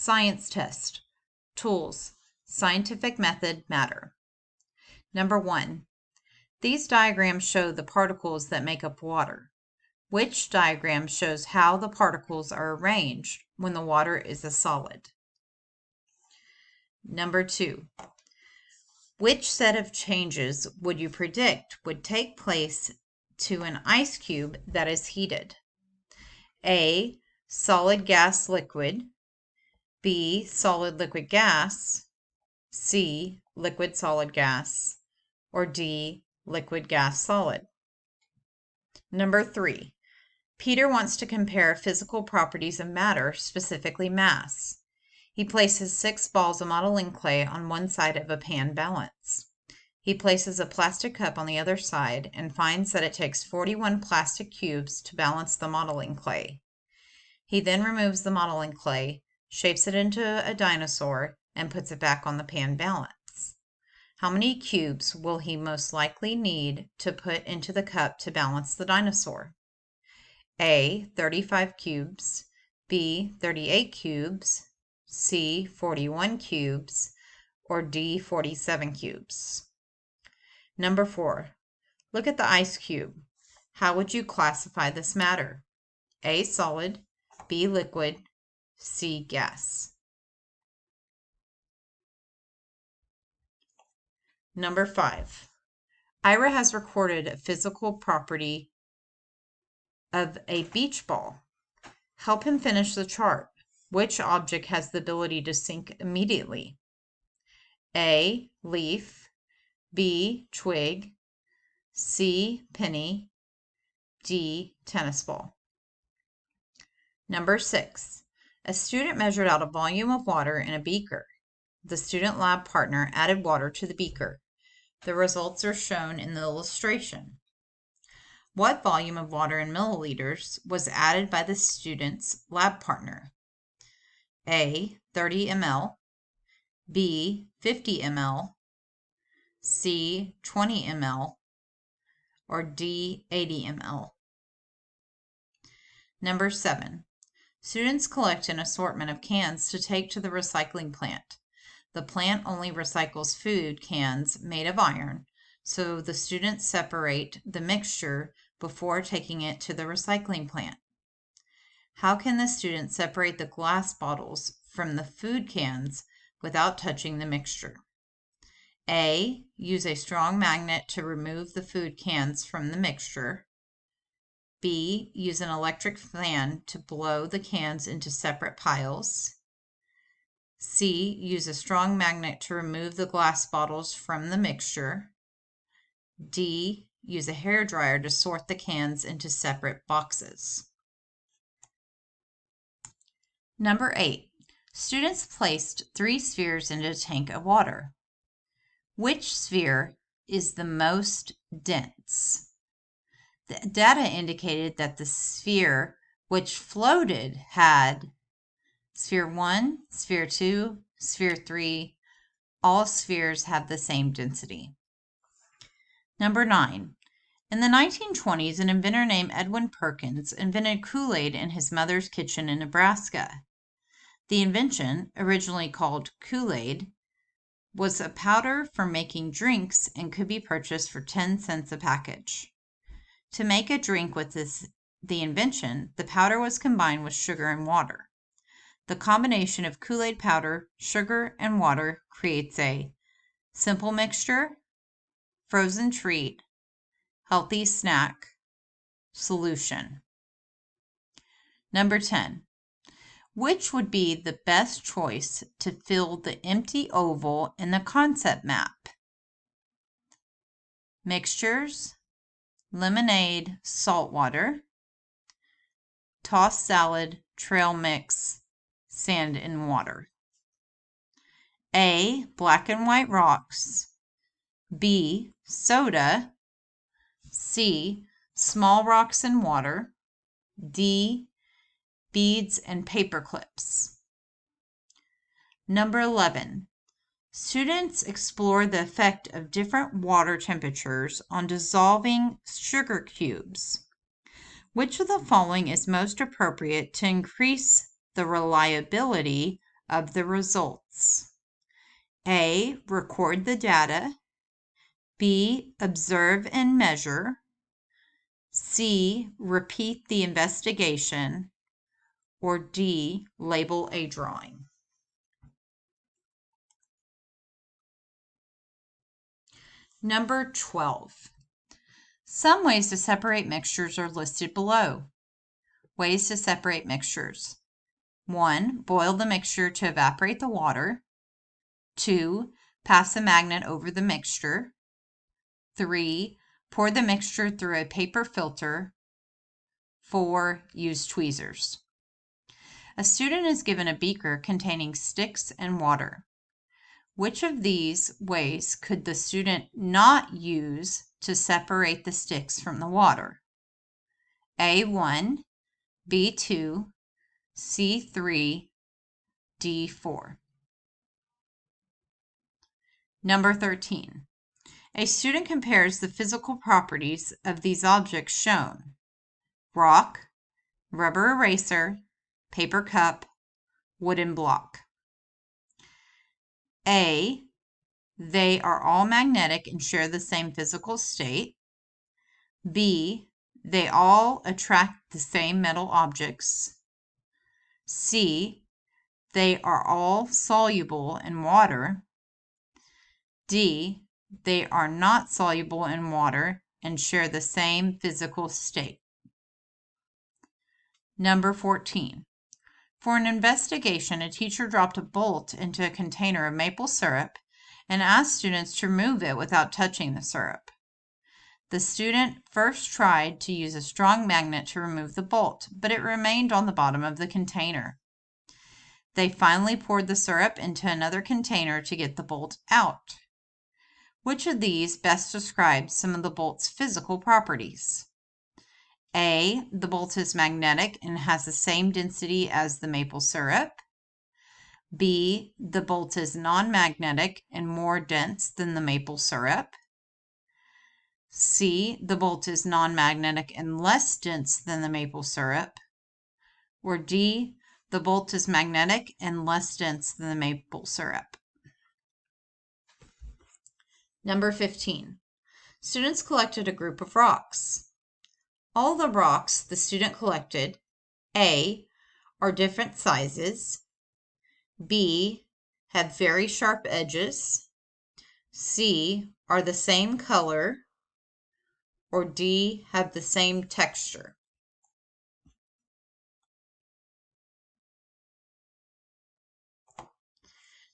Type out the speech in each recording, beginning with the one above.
Science test. Tools. Scientific method, matter. Number 1. These diagrams show the particles that make up water. Which diagram shows how the particles are arranged when the water is a solid? Number 2. Which set of changes would you predict would take place to an ice cube that is heated? A. Solid gas liquid. B. Solid liquid gas. C. Liquid solid gas. Or D. Liquid gas solid. Number 3. Peter wants to compare physical properties of matter, specifically mass. He places 6 balls of modeling clay on one side of a pan balance. He places a plastic cup on the other side and finds that it takes 41 plastic cubes to balance the modeling clay. He then removes the modeling clay, shapes it into a dinosaur, and puts it back on the pan balance. How many cubes will he most likely need to put into the cup to balance the dinosaur? A. 35 cubes. B. 38 cubes. C. 41 cubes. Or D. 47 cubes. Number 4. Look at the ice cube. How would you classify this matter? A. Solid. B. Liquid. C. Gas. Number 5. Ira has recorded a physical property of a beach ball. Help him finish the chart. Which object has the ability to sink immediately? A. Leaf. B. Twig. C. Penny. D. Tennis ball. Number 6. A student measured out a volume of water in a beaker. The student lab partner added water to the beaker. The results are shown in the illustration. What volume of water in milliliters was added by the student's lab partner? A. 30 ml. B. 50 ml. C. 20 ml. Or D. 80 ml. Number 7. Students collect an assortment of cans to take to the recycling plant. The plant only recycles food cans made of iron, so the students separate the mixture before taking it to the recycling plant. How can the students separate the glass bottles from the food cans without touching the mixture? A. Use a strong magnet to remove the food cans from the mixture. B. Use an electric fan to blow the cans into separate piles. C. Use a strong magnet to remove the glass bottles from the mixture. D. Use a hairdryer to sort the cans into separate boxes. Number 8. Students placed 3 spheres into a tank of water. Which sphere is the most dense? The data indicated that the sphere which floated had sphere 1, sphere 2, sphere 3. All spheres have the same density. Number 9. In the 1920s, an inventor named Edwin Perkins invented Kool-Aid in his mother's kitchen in Nebraska. The invention, originally called Kool-Aid, was a powder for making drinks and could be purchased for 10 cents a package. To make a drink with the invention, the powder was combined with sugar and water. The combination of Kool-Aid powder, sugar, and water creates a simple mixture, frozen treat, healthy snack, solution. Number 10. Which would be the best choice to fill the empty oval in the concept map? Mixtures, lemonade, salt water, tossed salad, trail mix, sand and water. A. Black and white rocks. B. Soda. C. Small rocks and water. D. Beads and paper clips. Number 11. Students explore the effect of different water temperatures on dissolving sugar cubes. Which of the following is most appropriate to increase the reliability of the results? A, record the data. B, observe and measure. C, repeat the investigation. Or D, label a drawing. Number 12. Some ways to separate mixtures are listed below. Ways to separate mixtures. 1. Boil the mixture to evaporate the water. 2. Pass a magnet over the mixture. 3. Pour the mixture through a paper filter. 4. Use tweezers. A student is given a beaker containing sticks and water. Which of these ways could the student not use to separate the sticks from the water? A1, B2, C3, D4. Number 13. A student compares the physical properties of these objects shown: rock, rubber eraser, paper cup, wooden block. A, they are all magnetic and share the same physical state. B, they all attract the same metal objects. C, they are all soluble in water. D, they are not soluble in water and share the same physical state. Number 14. For an investigation, a teacher dropped a bolt into a container of maple syrup and asked students to remove it without touching the syrup. The student first tried to use a strong magnet to remove the bolt, but it remained on the bottom of the container. They finally poured the syrup into another container to get the bolt out. Which of these best describes some of the bolt's physical properties? A, the bolt is magnetic and has the same density as the maple syrup. B, the bolt is non-magnetic and more dense than the maple syrup. C, the bolt is non-magnetic and less dense than the maple syrup. Or D, the bolt is magnetic and less dense than the maple syrup. Number 15. Students collected a group of rocks. All the rocks the student collected, A, are different sizes. B, have very sharp edges. C, are the same color. Or D, have the same texture.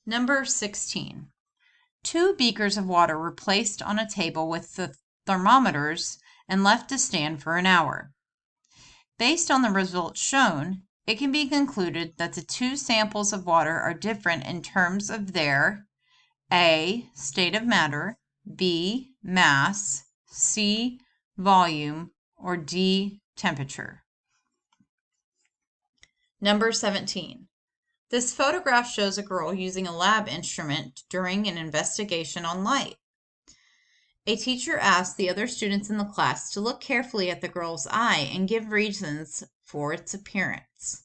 Number 16. 2 beakers of water were placed on a table with the thermometers and left to stand for an hour. Based on the results shown, it can be concluded that the 2 samples of water are different in terms of their A, state of matter, B, mass, C, volume, or D, temperature. Number 17. This photograph shows a girl using a lab instrument during an investigation on light. A teacher asked the other students in the class to look carefully at the girl's eye and give reasons for its appearance.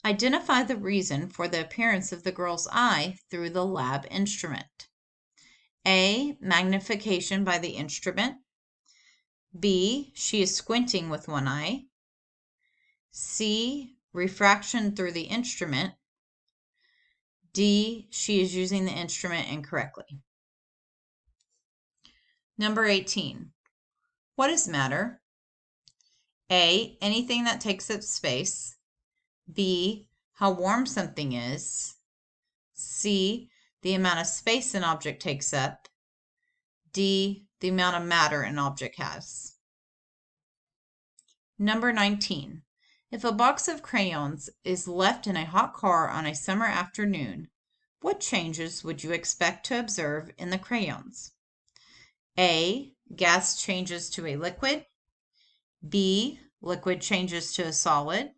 Identify the reason for the appearance of the girl's eye through the lab instrument. A, magnification by the instrument. B, she is squinting with one eye. C, refraction through the instrument. D, she is using the instrument incorrectly. Number 18. What is matter? A, anything that takes up space. B, how warm something is. C, the amount of space an object takes up. D, the amount of matter an object has. Number 19. If a box of crayons is left in a hot car on a summer afternoon, what changes would you expect to observe in the crayons? A, gas changes to a liquid. B, liquid changes to a solid.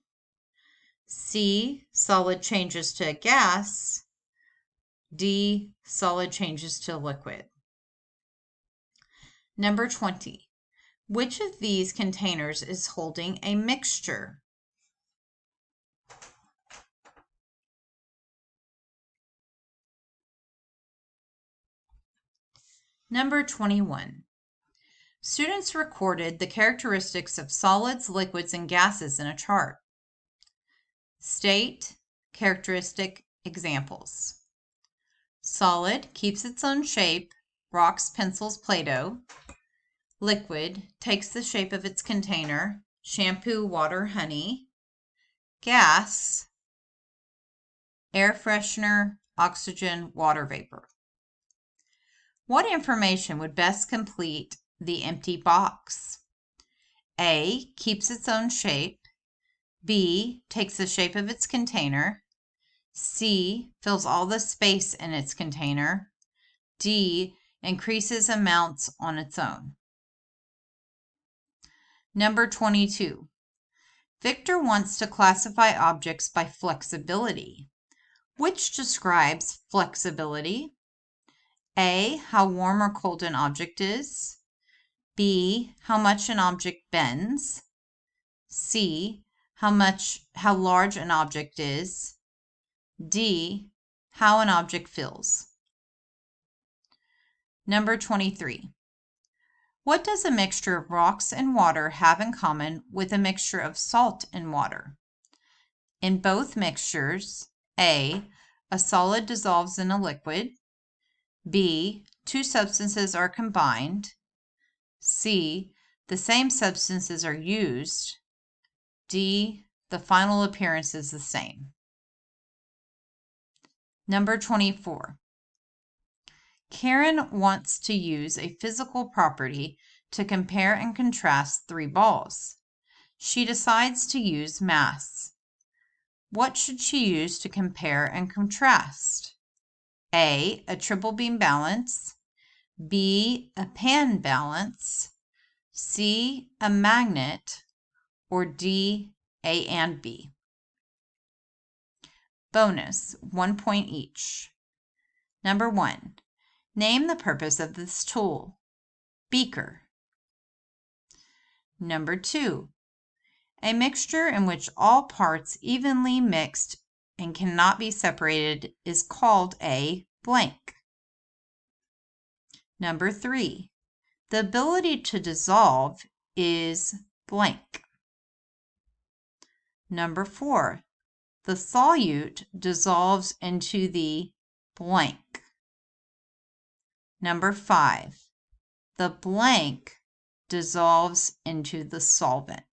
C, solid changes to a gas. D, solid changes to a liquid. Number 20. Which of these containers is holding a mixture? Number 21. Students recorded the characteristics of solids, liquids, and gases in a chart. State characteristic examples. Solid keeps its own shape, rocks, pencils, Play-Doh. Liquid takes the shape of its container, shampoo, water, honey. Gas, air freshener, oxygen, water vapor. What information would best complete the empty box? A, keeps its own shape. B, takes the shape of its container. C, fills all the space in its container. D, increases amounts on its own. Number 22. Victor wants to classify objects by flexibility. Which describes flexibility? A, how warm or cold an object is. B, how much an object bends. C, how large an object is. D, how an object feels. Number 23. What does a mixture of rocks and water have in common with a mixture of salt and water? In both mixtures, A, a solid dissolves in a liquid. B, two substances are combined. C, the same substances are used. D, the final appearance is the same. Number 24. Karen wants to use a physical property to compare and contrast three balls. She decides to use mass. What should she use to compare and contrast? A, a triple beam balance. B, a pan balance. C, a magnet. Or D, A and B. Bonus, 1 point each. Number 1. Name the purpose of this tool. Beaker. Number 2. A mixture in which all parts evenly mixed and cannot be separated is called a blank. Number 3. The ability to dissolve is blank. Number 4. The solute dissolves into the blank. Number 5. The blank dissolves into the solvent.